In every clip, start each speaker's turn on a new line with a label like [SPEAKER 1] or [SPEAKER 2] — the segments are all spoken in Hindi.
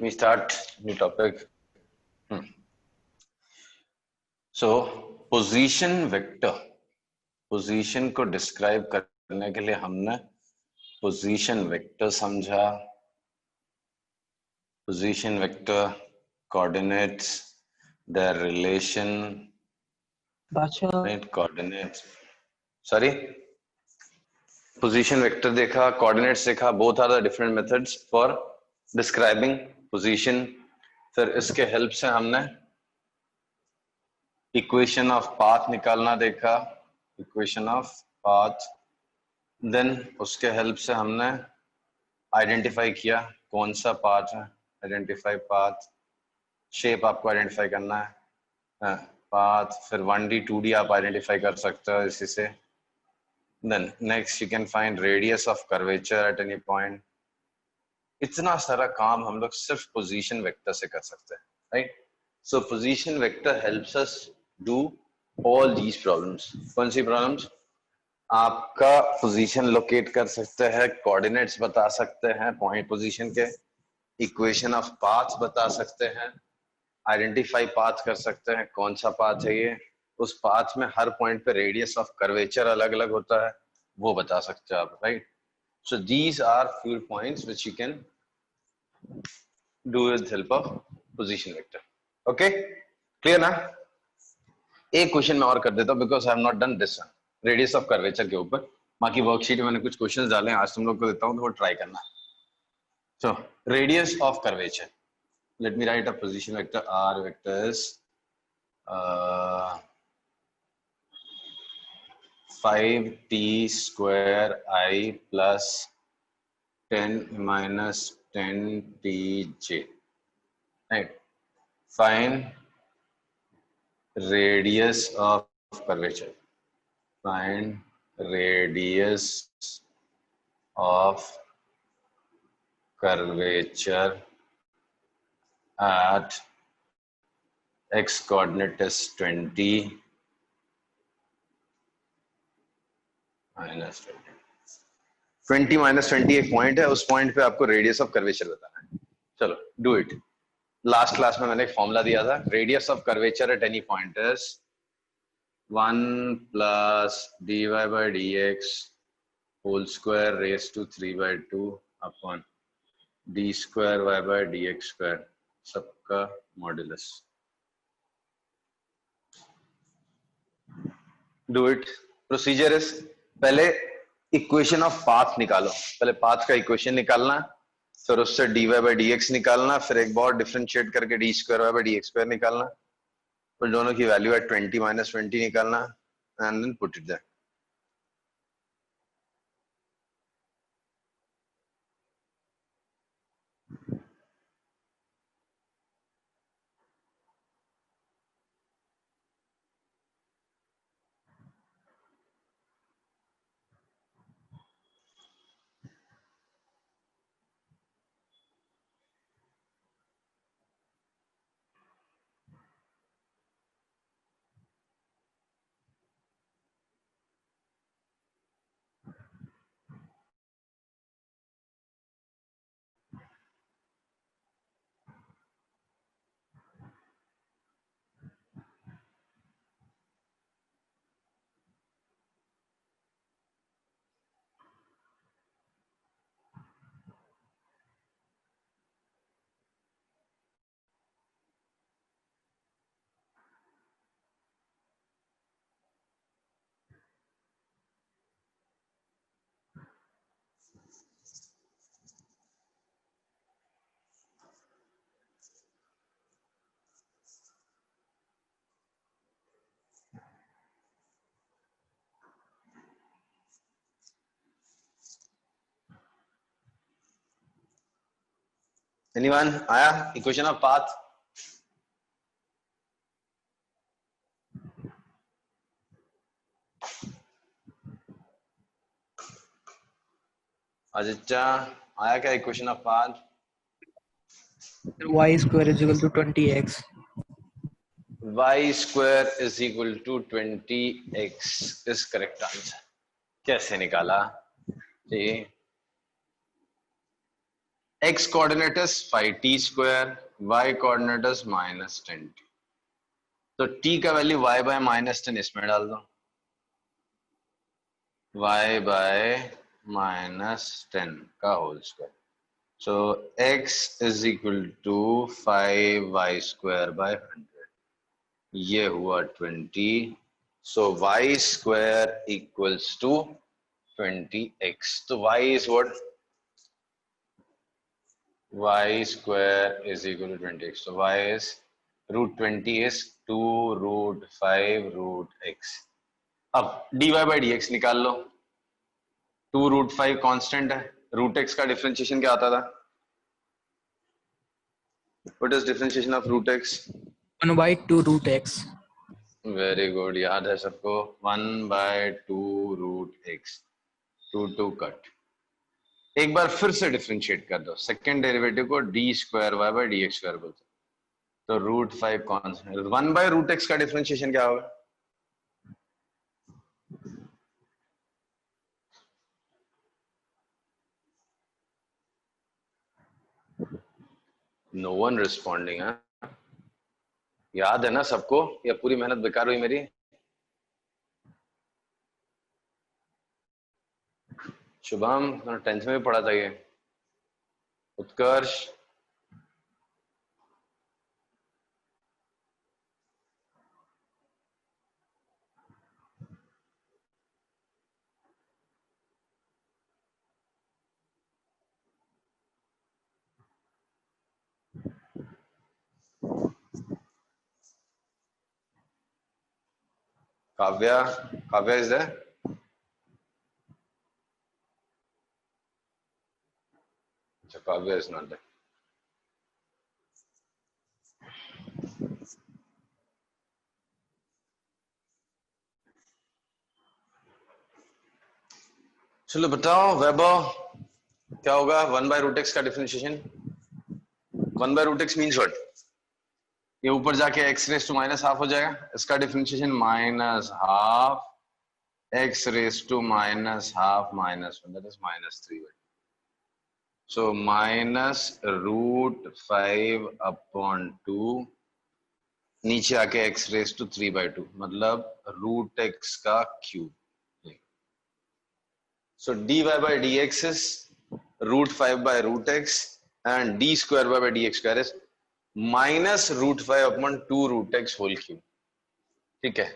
[SPEAKER 1] me start new topic. So position vector, position को describe करने के लिए हमने position vector समझा. Position vector, coordinates, their relation, right? Coordinates. Sorry. Position vector देखा, coordinates देखा. Both are the different methods for describing position. फिर इसके help से हमने equation of path निकालना देखा. Equation of path. Then उसके help से हमने identify किया कौन सा path है. Identify path. Shape आपको identify करना है. Path. फिर 1D 2D आप identify कर सकते हो इसी से. Then next you can find radius of curvature at any point. इतना सारा काम हम लोग सिर्फ पोजीशन वेक्टर से कर सकते हैं, right? So position vector helps us do all these problems. कौन सी प्रॉब्लम्स? आपका पोजीशन लोकेट कर सकते हैं, कोऑर्डिनेट्स बता सकते हैं पॉइंट पोजीशन के, इक्वेशन ऑफ पाथ बता सकते हैं, आइडेंटिफाई पाथ कर सकते हैं कौन सा पाथ है ये, उस पाथ में हर पॉइंट पे रेडियस ऑफ कर्वेचर अलग अलग होता है वो बता सकते हैं आप, right? So these are few points which you can do with help of position vector. Okay, clear ना? एक क्वेश्चन मैं और कर देता हूँ because I have not done this one. Radius of curvature के ऊपर बाकी वर्कशीट में मैंने कुछ क्वेश्चंस डाले हैं, आज तुम लोग को देता हूँ तो वो ट्राई करना. So radius of curvature. Let me write a position vector. R vector is 5t square I plus 10 minus 10tj. Right. Find radius of curvature. Find radius of curvature at x coordinate is 20 minus 20. 20 minus 20 एक पॉइंट है, उस पॉइंट पे आपको रेडियस ऑफ कर्वेचर बताना है. चलो डू इट. लास्ट क्लास में मैंने एक फॉर्मूला दिया था. Radius of curvature at any point is 1 plus dy by dx whole square raised to 3/2 upon d square y by dx square सबका modulus. Do it. Procedure is पहले इक्वेशन ऑफ पाथ निकालो. पहले पाथ का इक्वेशन निकालना, फिर उससे dy by dx निकालना, फिर एक बार डिफरेंशिएट करके d square y by dx square निकालना, फिर दोनों की वैल्यू है 20 minus 20 निकालना and then put it there. Anyone आया इक्वेशन ऑफ पाथ? आदित्य आया क्या equation of path?
[SPEAKER 2] y square is equal to 20x.
[SPEAKER 1] y square is equal to 20x is correct answer. कैसे निकाला? जी x coordinate is 5t square, y coordinate is -10t। तो t का वैल्यू y बाय -10 इसमें डाल दो, y बाय -10 का whole square. So x is equal to 5y square by 100, ये हुआ 20। So y square equals to 20x। तो y is what, y square is equal to 20x. So y is root 20 is 2 root 5 root x. अब dy by dx निकाल लो। 2 root 5 कांस्टेंट है, root x का डिफरेंशिएशन क्या आता था? What is differentiation of root x?
[SPEAKER 2] 1 by 2 root x.
[SPEAKER 1] Very good, याद है सबको। 1 by 2 root x, 2 कट। एक बार फिर से डिफरेंशिएट कर दो, सेकेंड डेरिवेटिव को D square Y by D X square बोलते। तो root 5 constant, 1 by root X का डिफरेंशिएशन क्या होगा? नो वन रिस्पॉन्डिंग है, याद है ना सबको, या पूरी मेहनत बेकार हुई मेरी? शुभम 10th में भी पढ़ा था ये। उत्कर्ष, काव्या, काव्या इज देयर? अच्छा, काव्या इज नॉट देयर। चलो बताओ वैभव, क्या होगा 1 बाय रूट एक्स का differentiation? 1 by root X means what? ये ऊपर जाके x raise to minus half हो जाएगा, इसका differentiation minus half x raise to minus half minus 1, that is -3। So minus root 5 upon 2, नीचे आके x रेस टू 3/2, मतलब रूट x का cube. So dy by dx is root 5 by root x and d square by dx square is minus root 5 upon 2 root x whole cube। ठीक है,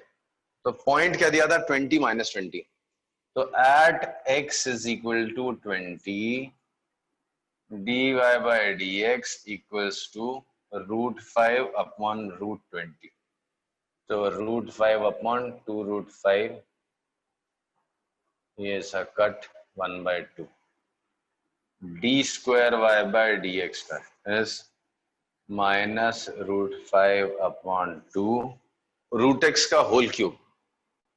[SPEAKER 1] तो पॉइंट क्या दिया था? 20 minus 20। तो at x is equal to 20, dy by dx equals to root 5 upon root 20। तो root 5 upon 2 root 5, ये सा cut 1/2। d square y by dx का is minus root 5 upon 2 root x का होल क्यूब,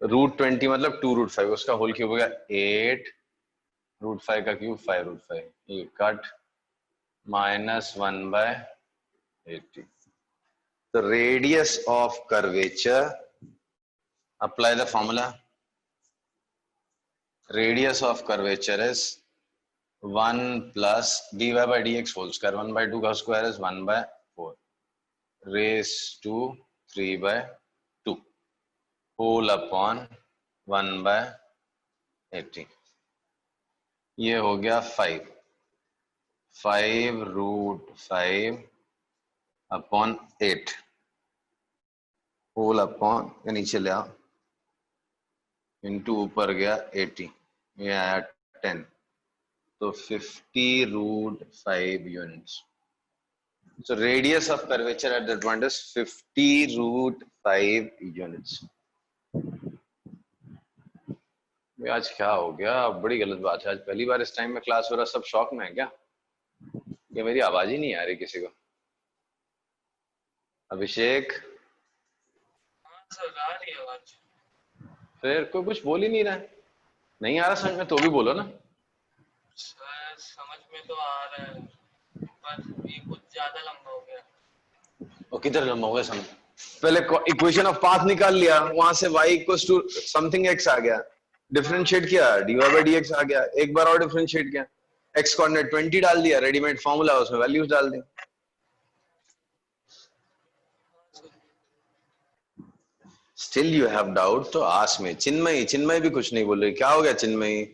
[SPEAKER 1] root 20 मतलब 2 root 5, उसका होल क्यूब हो गया 8, root 5 का क्यूब 5 root 5, ये cut minus 1/80। The radius of curvature, apply the formula, radius of curvature is 1 plus dy by dx whole square, 1/2 का square is 1/4 raised to 3/2 whole upon 1/80। ये हो गया 5 root 5 upon 8 whole upon, ये नीचे ले आओ, इंटू ऊपर गया 80, ये आया 10, तो 50 root 5 units। So radius of curvature at that point is 50 root 5 units। आज क्या हो गया? बड़ी गलत बात है, आज पहली बार इस टाइम में क्लास हो रहा, सब शॉक में है क्या? ये मेरी आवाज ही नहीं आ रही किसी को? अभिषेक,
[SPEAKER 2] आ रही है आवाज।
[SPEAKER 1] फिर कोई कुछ बोल ही नहीं रहा है। नहीं आ रहा समझ में तो भी बोलो ना।
[SPEAKER 2] सर समझ में तो आ रहा है, पर ये कुछ ज्यादा लंबा हो गया।
[SPEAKER 1] और किधर लंबा हो गया समझ? पहले इक्वेशन ऑफ पाथ निकाल लिया, वहां से y equals to something x आ गया, डिफरेंशिएट किया, dy by dx आ गया, एक बार और डिफरेंशिएट किया, x कोऑर्डिनेट 20 डाल दिया, रेडीमेड फॉर्मूला उसमें वैल्यूज डाल दी। स्टिल यू हैव डाउट तो आस्क मी। चिन्मयी, चिन्मयी भी कुछ नहीं बोल रही, क्या हो गया चिन्मयी?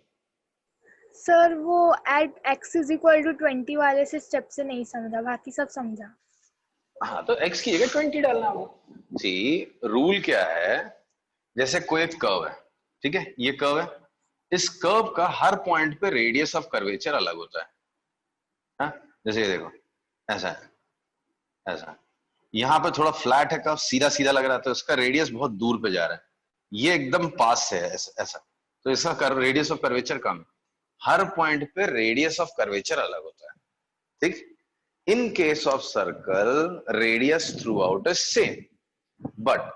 [SPEAKER 3] सर वो at x is equal to 20 वाले से स्टेप से नहीं समझा, बाकी सब समझा।
[SPEAKER 1] हाँ तो x की जगह 20 डालना हो। सी रूल क्या है, जैसे कोई एक कर्व है, ठीक है, ये कर्व है, इस कर्व का हर पॉइंट पे रेडियस ऑफ कर्वेचर अलग होता है। हाँ जैसे ये देखो, ऐसा है, ऐसा, यहाँ पे थोड़ा फ्लैट है कर्व, सीधा सीधा लग रहा है, तो इसका रेडियस बहुत दूर पे जा रहा है, ये एकदम पास से है ऐसा, तो इसका रेडियस ऑफ कर्वेचर कम है। हर पॉइंट पे रेडियस ऑफ कर्वेचर अलग होता है, ठीक। In case of circle radius through out is same, but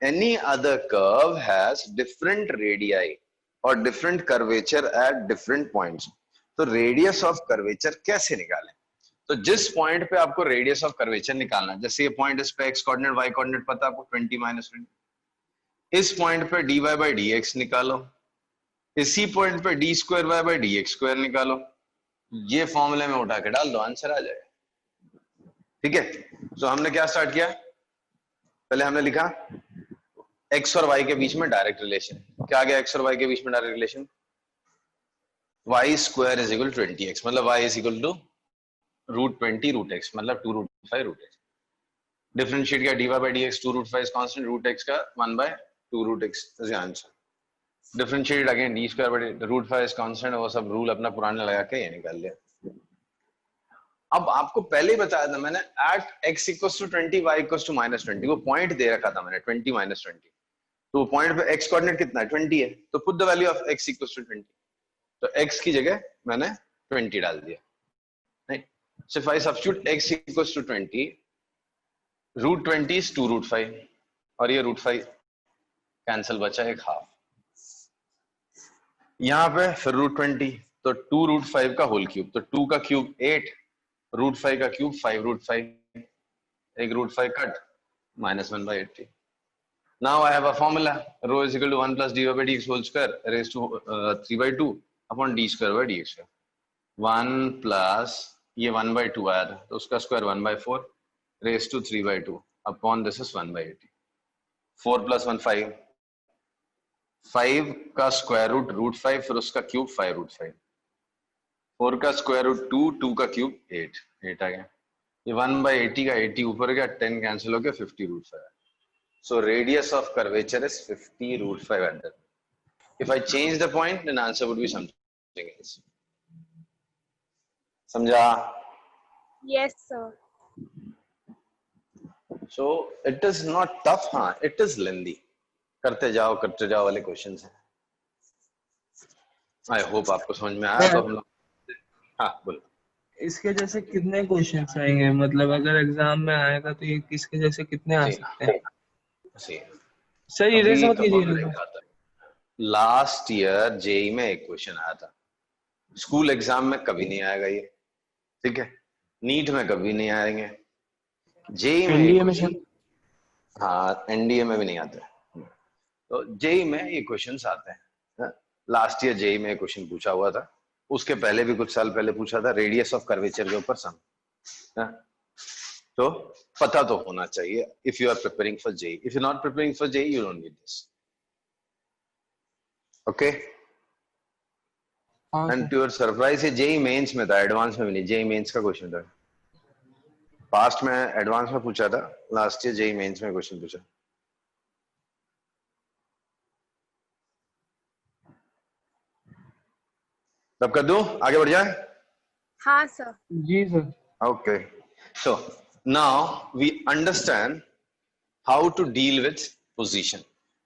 [SPEAKER 1] any other curve has different radii और different curvature at different points। तो radius of curvature कैसे निकालें? तो जिस पॉइंट पे आपको रेडियस ऑफ कर्वेचर निकालना है, जैसे ये पॉइंट, इस पे x कोऑर्डिनेट y कोऑर्डिनेट पता है आपको 20 माइनस 20, इस पॉइंट पे dy by dx निकालो, इसी पॉइंट पे d square y by dx square निकालो, ये फॉर्मूले में उठा के डाल दो, आंसर आ जाएगा, ठीक है। तो हमने क्या स्टार्ट किया, पहले हमने लिखा x और y के बीच में डायरेक्ट रिलेशन। क्या आ गया x और y के बीच में direct relation? y square is equal 20x, मतलब y is equal to root 20 root x, मतलब 2 रूट 5 रूट x। डिफरेंशिएट किया, dy by dx 2 root 5 is constant, root x का 1 by 2 root x is the answer. Differentiate again, d square by root 5 is constant, वो सब रूल अपना पुराना लगा के ये निकाल लिया। अब आपको पहले ही बताया था मैंने, at x equals to 20 y equals to -20, वो पॉइंट दे रखा था मैंने 20 माइनस 20, तो पॉइंट पे x कोऑर्डिनेट कितना है 20 है, तो put the value of x equals to 20, तो x की जगह मैंने 20 डाल दिया, right. So if I substitute x equals to 20, root 20 is 2 root 5 और ये रूट 5 कैंसिल, बचा एक हाफ, यहाँ पे फिर रूट 20, तो 2 रूट 5 का होल क्यूब, तो 2 का क्यूब 8, रूट 5 का क्यूब 5 रूट 5, एक root 5 cut, -1 by 80। Now I have a formula, rho is equal to 1 plus dy by dx whole square raised to 3 by 2 upon d square by dx square। 1 plus ये 1 by 2 आया था, तो उसका square 1 by 4 raised to 3 by 2 upon this is 1 by 80। 4 plus 1 5, 5 का स्क्वायर रूट रूट 5, फिर उसका क्यूब 5 रूट 5, 4 का स्क्वायर रूट 2, 2 का क्यूब 8, 8 आ गया, ये 1 by 80 का 80 ऊपर गया, 10 कैंसिल हो गया, 50 root 5। So radius of curvature is 50 root 5 at that. If I change the point, then answer would be something else. समझा?
[SPEAKER 3] Yes sir.
[SPEAKER 1] So it is not tough, हाँ, it is lengthy. करते जाओ वाले क्वेश्चंस हैं। I hope आपको समझ में आया। तो हम लोग, हाँ बोलो।
[SPEAKER 2] इसके जैसे कितने क्वेश्चंस आएंगे, मतलब अगर एग्जाम में आएगा तो ये किसके जैसे कितने आ सकते हैं? सर इरेज मत कीजिएगा।
[SPEAKER 1] लास्ट ईयर जेई में एक क्वेश्चन आया था, स्कूल एग्जाम में कभी नहीं आएगा ये, ठीक है, नीट में कभी नहीं आएंगे, जेई में
[SPEAKER 2] एनडीए में सर,
[SPEAKER 1] हाँ एनडीए में भी नहीं आते, तो जेई में ये क्वेश्चंस आते हैं। लास्ट ईयर जेई में क्वेश्चन पूछा हुआ था, उसके पहले भी कुछ साल पहले पूछा था, रेडियस ऑफ कर्वेचर के ऊपर सम, तो पता तो होना चाहिए if you are preparing for JEE. If you not preparing for JEE, you don't need this, okay. And to your surprise, ये जेई मेंस में था, एडवांस में भी नहीं, जेई मेंस का क्वेश्चन था। पास्ट में एडवांस में पूछा था, लास्ट ईयर जेई मेंस में क्वेश्चन पूछा। तब कर दूं, आगे बढ़ जाए?
[SPEAKER 3] हाँ सर।
[SPEAKER 2] जी sir.
[SPEAKER 1] Okay, so now we understand how to deal with position,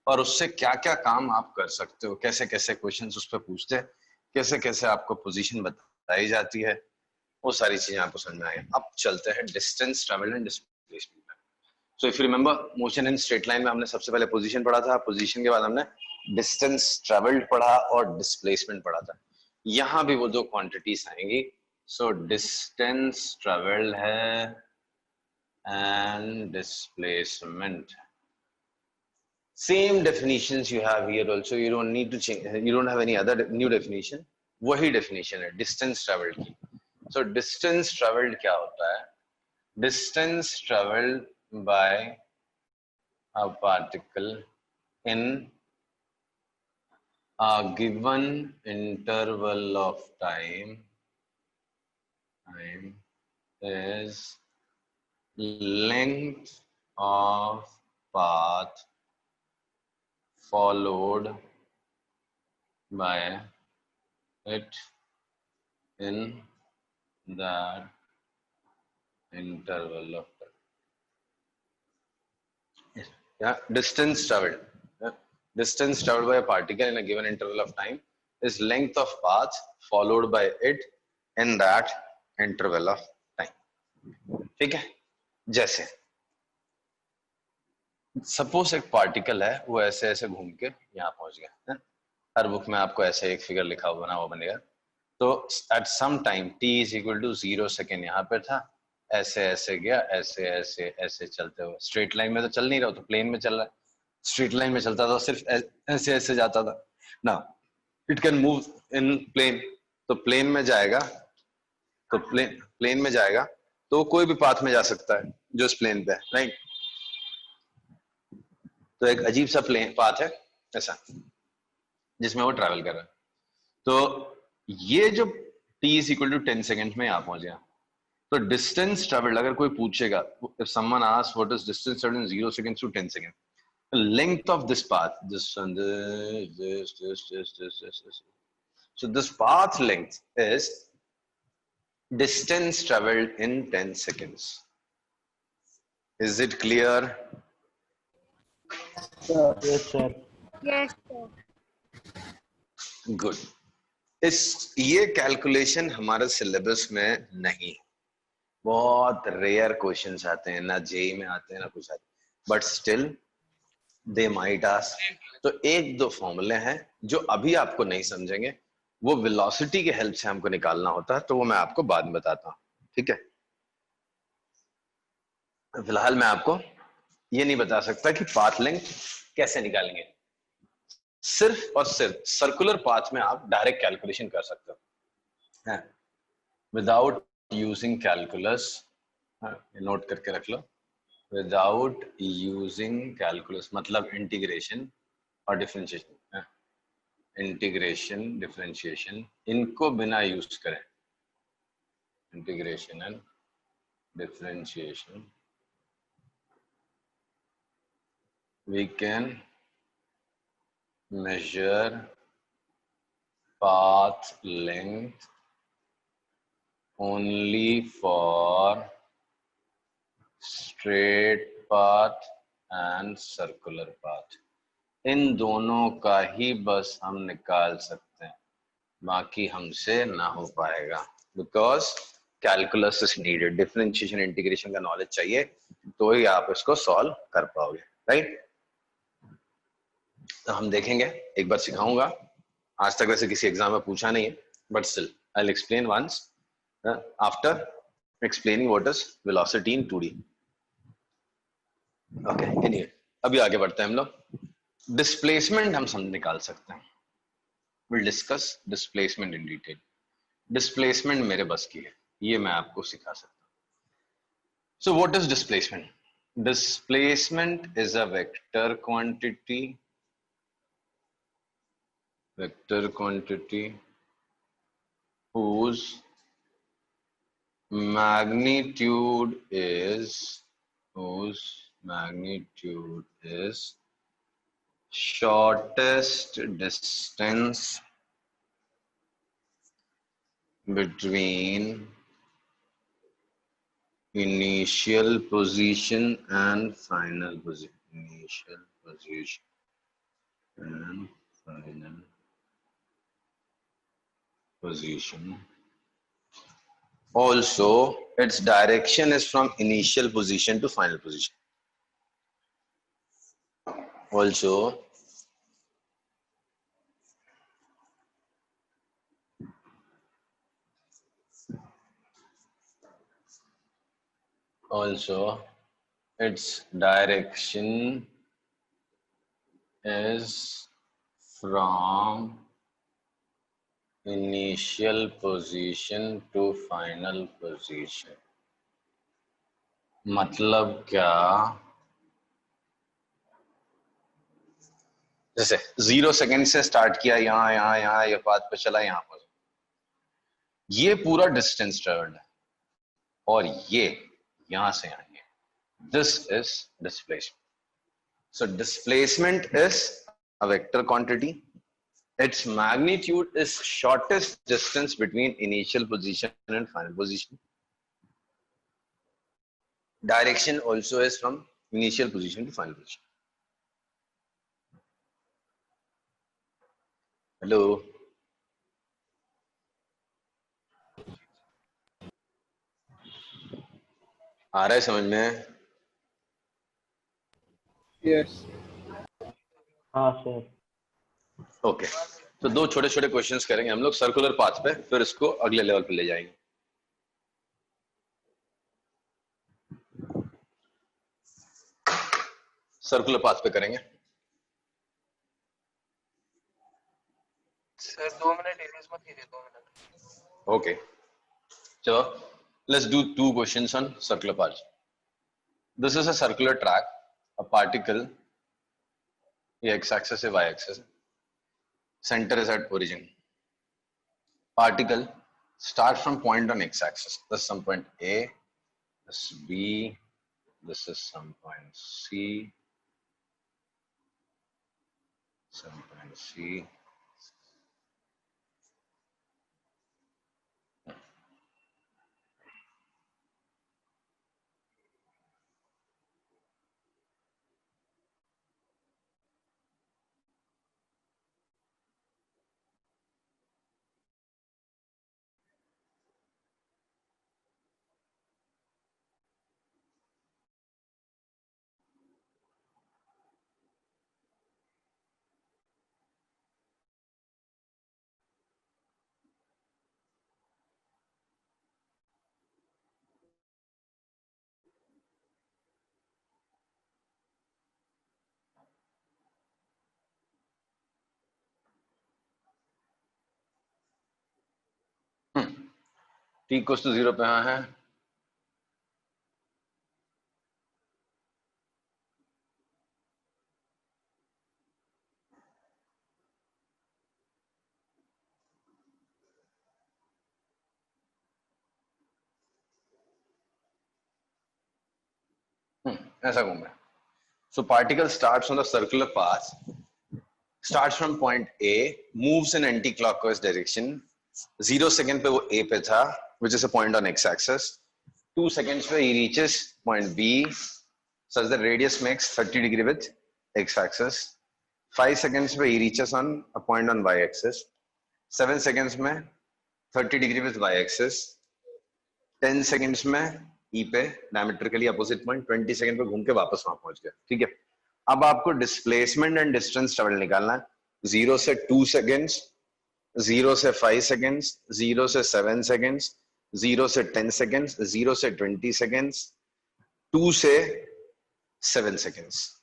[SPEAKER 1] और उससे क्या क्या काम आप कर सकते हो, कैसे कैसे क्वेश्चंस उस पर पूछते हैं, कैसे कैसे आपको पोजीशन बताई जाती है, वो सारी चीजें आपको समझ में आई। अब चलते हैं डिस्टेंस ट्रेवल्ड एंड डिस्प्लेसमेंट में। So if you remember, motion in straight line में हमने सबसे पहले पोजीशन पढ़ा था, पोजीशन के बाद हमने डिस्टेंस ट्रेवल्ड पढ़ा और डिस्प्लेसमेंट पढ़ा था। यहाँ भी वो दो क्वांटिटीज आएंगी, सो डिस्टेंस ट्रेवल्ड है and displacement. Same definitions you have here also, you don't need to change, you don't have any other new definition, वही डेफिनेशन है डिस्टेंस ट्रेवल्ड की। सो डिस्टेंस ट्रेवल्ड क्या होता है? Distance travelled by a particle in a given interval of time is length of path followed by it in that interval of time. Yeah, distance traveled. Yeah. Distance traveled by a particle in a given interval of time is length of path followed by it in that interval of time. ठीक है? जैसे सपोज एक पार्टिकल है, वो ऐसे ऐसे घूम के यहाँ पहुंच गया है? हर बुक में आपको ऐसे एक फिगर लिखा हुआ बना हुआ बनेगा। तो at some time t is equal to 0 second यहाँ पे था, ऐसे ऐसे गया, ऐसे ऐसे ऐसे चलते हुए, स्ट्रेट लाइन में तो चल नहीं रहा, तो प्लेन में चल रहा है। स्ट्रेट लाइन में चलता था सिर्फ ऐसे ऐसे जाता था ना, it can move in plane. तो प्लेन में जाएगा, तो प्लेन में जाएगा तो कोई भी पाथ में जा सकता है जो इस प्लेन पे है, राइट? तो एक अजीब सा प्लेन पाथ है ऐसा जिसमें वो ट्रैवल कर रहा है। तो ये जो t is equal to 10 second में यहाँ पहुंच गया, तो डिस्टेंस ट्रेवल्ड अगर कोई पूछेगा, if someone asks what is distance travelled in 0 seconds to 10 second, length of this path, this and this. So this path length is distance traveled in 10 seconds. Is it clear?
[SPEAKER 2] Yes, sir.
[SPEAKER 3] Yes, sir.
[SPEAKER 1] Good. ये कैलकुलेशन हमारे सिलेबस में नहीं, बहुत रेयर क्वेश्चंस आते हैं, ना जेई में आते हैं ना कुछ आते हैं, but still they might ask. तो एक दो फॉर्मूले हैं जो अभी आपको नहीं समझेंगे, वो वेलोसिटी के हेल्प से हमको निकालना होता है, तो वो मैं आपको बाद में बताता हूँ, ठीक है? फिलहाल मैं आपको ये नहीं बता सकता कि पाथ लेंथ कैसे निकालेंगे। सिर्फ और सिर्फ सर्कुलर पाथ में आप डायरेक्ट कैलकुलेशन कर सकते हो विदाउट यूजिंग कैलकुलस। नोट करके रख लो, विदाउट यूजिंग कैलकुलस मतलब इंटीग्रेशन और डिफरेंशिएशन, इंटीग्रेशन डिफरेंशिएशन इनको बिना यूज करें, integration and differentiation we can measure path length only for straight path and circular path. इन दोनों का ही बस हम निकाल सकते हैं, बाकी हमसे ना हो पाएगा, because calculus is needed. Differentiation integration का नॉलेज चाहिए तो ही आप इसको सॉल्व कर पाओगे, राइट? तो हम देखेंगे, एक बार सिखाऊंगा। आज तक वैसे किसी एग्जाम में पूछा नहीं है, but still I will explain once after explaining what is velocity in 2D। Okay, anyway अभी आगे बढ़ते हैं हम लोग। डिस्प्लेसमेंट हम समझ निकाल सकते हैं, will discuss displacement in detail. Displacement मेरे बस की है, ये मैं आपको सिखा सकता हूँ। So what is displacement? Displacement is a vector quantity whose magnitude is shortest distance between initial position and final position. Also, its direction is from initial position to final position. Also, its direction is from initial position to final position मतलब क्या? जैसे 0 सेकंड से स्टार्ट किया, यहाँ यहाँ यहाँ ये पाथ पे चला, यहाँ पर ये पूरा डिस्टेंस ट्रेवल्ड है, और ये यहां से आएंगे, this is displacement. So displacement is a vector quantity. Its magnitude is shortest distance between initial position and final position. Direction also is from initial position to final position. Hello. आ रहा है समझ में?
[SPEAKER 2] यस. हाँ सर.
[SPEAKER 1] ओके, तो दो छोटे छोटे क्वेश्चंस करेंगे हम लोग सर्कुलर पाथ पे, फिर इसको अगले लेवल पे ले जाएंगे. सर्कुलर पाथ पे करेंगे
[SPEAKER 2] सर. 2 मिनट इरेज मत कीजिए, 2 मिनट.
[SPEAKER 1] ओके, चलो let's do 2 questions on circular path. This is a circular track, a particle, ये एक्स एक्सिस है, y axis, center is at origin. Particle start from point on x-axis. This is some point A, this is B, this is some point C, some point C. T equals to 0 पे यहाँ है, ऐसा घूम रहा है. So particle starts on the circular path, starts from point A, moves in anti-clockwise direction. 0 second पे वो A पे था, which is a point on x-axis. 2 seconds पे he reaches point B, such that radius makes 30 degree with x-axis. 5 seconds पे he reaches on a point on y-axis. 7 seconds में 30 degree with y-axis. 10 seconds में E पे diametrically opposite point, 20 सेकंड पे घूम के वापस वहां पहुंच गया. ठीक है, अब आपको डिस्प्लेसमेंट एंड डिस्टेंस ट्रेवल निकालना है. 0 से 2 सेकंड्स, 0 से 5 सेकंड्स, 0 से 7 सेकंड्स, 0 से 10 सेकंड्स, 0 से 20 सेकंड्स, 2 से 7 सेकंड्स.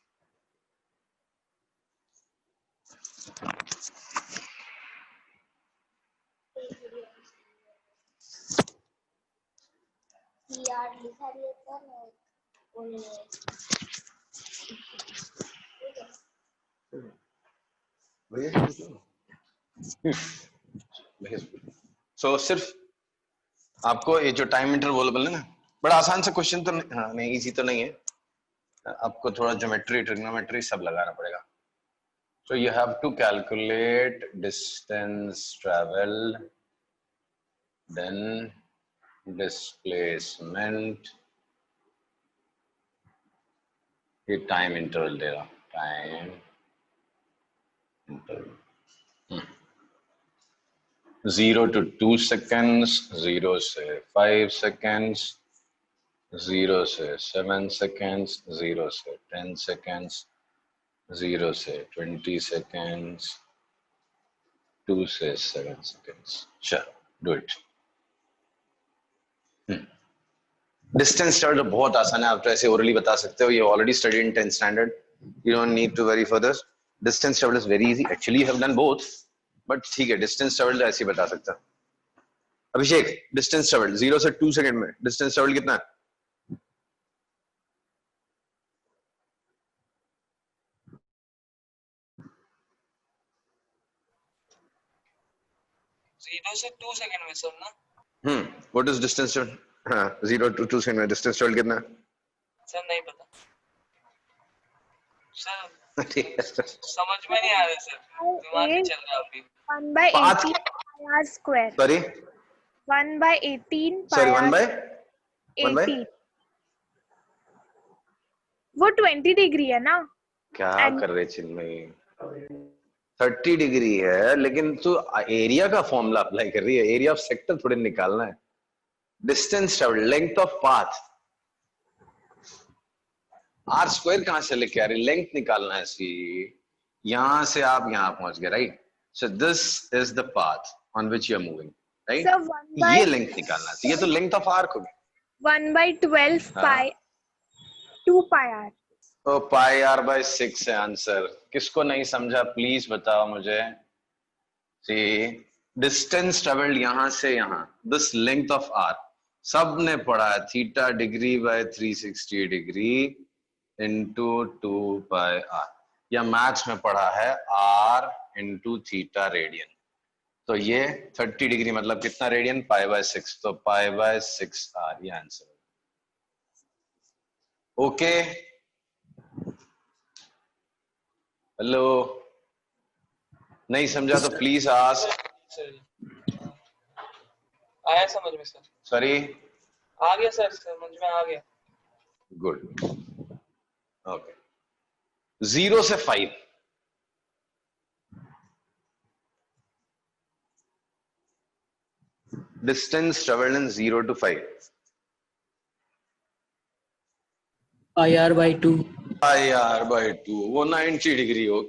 [SPEAKER 1] So सिर्फ आपको ये जो टाइम इंटरवल है ना, बड़ा आसान से क्वेश्चन तो नहीं, इजी तो नहीं है, आपको थोड़ा ज्योमेट्री, ट्रिग्नोमेट्री सब लगाना पड़ेगा. So you have to calculate distance traveled, then displacement, ये टाइम इंटरवल देगा, टाइम इंटरवल 0 to 2 seconds, 0 से 5 seconds, 0 से 7 seconds, 0 से 10 seconds, 0 से 20 seconds, 2 से 7 seconds. Sure, do it. Distance travel बहुत आसान है, आप तो ऐसे ओरली बता सकते हो. You already studied in 10th standard. You don't need to worry further. Distance travel is very easy. Actually, you have done both. But ठीक है, डिस्टेंस ट्रेवल्ड ऐसे ही बता सकता। अभिषेक, डिस्टेंस ट्रेवल्ड 0 से 2 सेकंड में डिस्टेंस ट्रेवल्ड कितना है?
[SPEAKER 2] जीरो से 2 सेकंड में सर ना।
[SPEAKER 1] What is distance travelled? हाँ, 0 to 2 सेकंड में डिस्टेंस ट्रेवल्ड कितना है?
[SPEAKER 2] सर नहीं पता सर, समझ में नहीं आ रहा सर, दिमाग नहीं चल रहा अभी।
[SPEAKER 3] 1/18 pi r square।
[SPEAKER 1] Sorry
[SPEAKER 3] 1/18
[SPEAKER 1] sorry
[SPEAKER 3] pi
[SPEAKER 1] 1/18
[SPEAKER 3] वो 20 डिग्री है ना।
[SPEAKER 1] क्या कर रहे चिन्मयी? 30 डिग्री है, लेकिन तू एरिया का फॉर्मूला अप्लाई कर रही है, एरिया ऑफ सेक्टर थोड़ी निकालना है। Distance travelled, length of path, r square कहां से लेके आ रही? लेंथ निकालना है इसकी। यहां से आप यहां पहुंच गए, right? So this is the path on which you are moving, right? ये लेंथ निकालना है, ये तो लेंथ ऑफ आर्क हो गया।
[SPEAKER 3] 1/12 pi 2 pi r।
[SPEAKER 1] तो पाई आर बाय 6 है आंसर। किसको नहीं समझा प्लीज बताओ मुझे। सी डिस्टेंस ट्रेवल्ड यहां से यहां, दिस लेंथ ऑफ आर सब ने पढ़ा है, theta degree by 360 degree into 2 pi r, या मैथ्स में पढ़ा है आर इंटू थीटा रेडियन। तो ये 30 डिग्री मतलब कितना रेडियन? पाई बाय 6, तो पाई बाय 6 आर, ये आंसर। ओके, हेलो, नहीं समझा तो प्लीज आस्क।
[SPEAKER 2] आया समझ में सर?
[SPEAKER 1] सॉरी,
[SPEAKER 2] आ गया सर, समझ में आ गया।
[SPEAKER 1] Good, okay. 0 से 5, distance travelled in 0 to 5,
[SPEAKER 2] pi r by 2।
[SPEAKER 1] Pi r by 2, वो 90 डिग्री हो,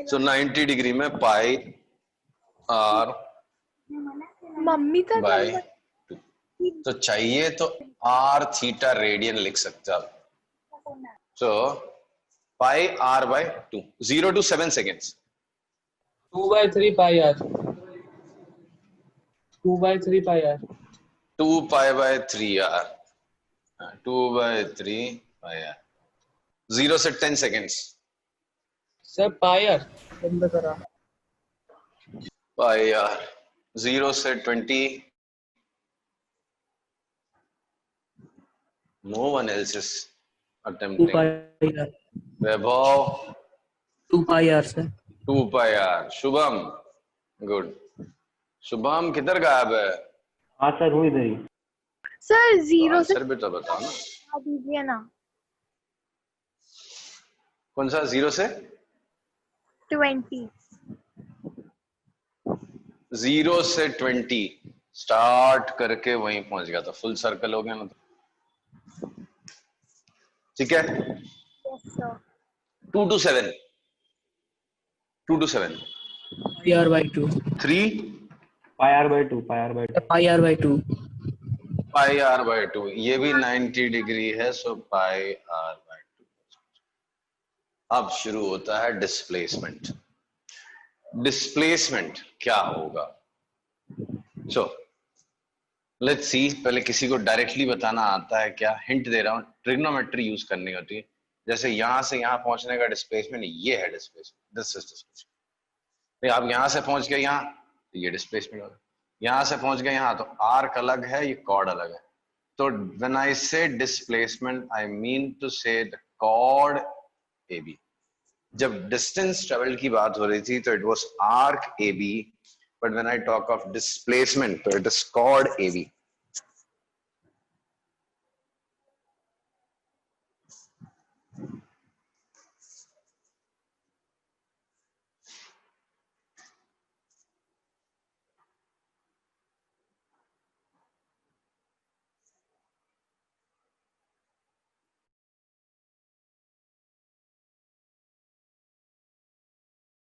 [SPEAKER 1] तो 90 डिग्री में पाई आर
[SPEAKER 3] मम्मी का
[SPEAKER 1] बाय 2, तो चाहिए तो आर थीटा रेडियन लिख सकते आप। तो pi r by 2, 0 to 7 seconds,
[SPEAKER 2] 2/3 pi r, 2/3 pi r,
[SPEAKER 1] 2 pi by 3 r, 2/3 pi r, 0 से 10 सेकेंड्स,
[SPEAKER 2] सर पाई आर बंद करा।
[SPEAKER 1] पाई आर, 0 से 20, no one else is
[SPEAKER 2] 2
[SPEAKER 1] attempting.
[SPEAKER 2] Pi r,
[SPEAKER 1] Vaibhav
[SPEAKER 2] 2 pi r sir.
[SPEAKER 1] 2 pi r, Shubham good. Shubham किधर गायब है?
[SPEAKER 4] हाँ सर, हूँ इधर ही।
[SPEAKER 3] सर 0 से
[SPEAKER 1] आंसर भी तो बताओ ना।
[SPEAKER 3] दीजिए ना।
[SPEAKER 1] कौन सा 0 से
[SPEAKER 3] 20?
[SPEAKER 1] 0 से 20 स्टार्ट करके वहीं पहुंच गया, तो फुल सर्कल हो गया ना। ठीक है,
[SPEAKER 3] yes sir.
[SPEAKER 1] 2 to 7, 2 to 7,
[SPEAKER 2] pi r by 2,
[SPEAKER 1] 3
[SPEAKER 4] pi r by 2, pi r by 2,
[SPEAKER 2] pi r by 2,
[SPEAKER 1] pi r by 2, ये भी 90 डिग्री है, सो पाई आर बाय 2। अब शुरू होता है डिस्प्लेसमेंट। डिस्प्लेसमेंट क्या होगा? सो लेट्स सी, पहले किसी को डायरेक्टली बताना आता है क्या? हिंट दे रहा हूं, ट्रिग्नोमेट्री यूज करनी होती है। जैसे यहां से यहां पहुंचने का डिस्प्लेसमेंट ये है, डिस्प्लेसमेंट, दिस इज डिस्प्लेसमेंट। आप यहां से पहुंच गए यहां, तो ये डिस्प्लेसमेंट होगा। यहां से पहुंच गए यहां, तो आर्क अलग है, ये कॉर्ड अलग है। तो व्हेन आई से डिस्प्लेसमेंट, आई मीन टू से द कॉर्ड AB। जब डिस्टेंस ट्रेवल की बात हो रही थी तो it was arc AB, but when I talk of displacement तो इट इज कॉर्ड AB।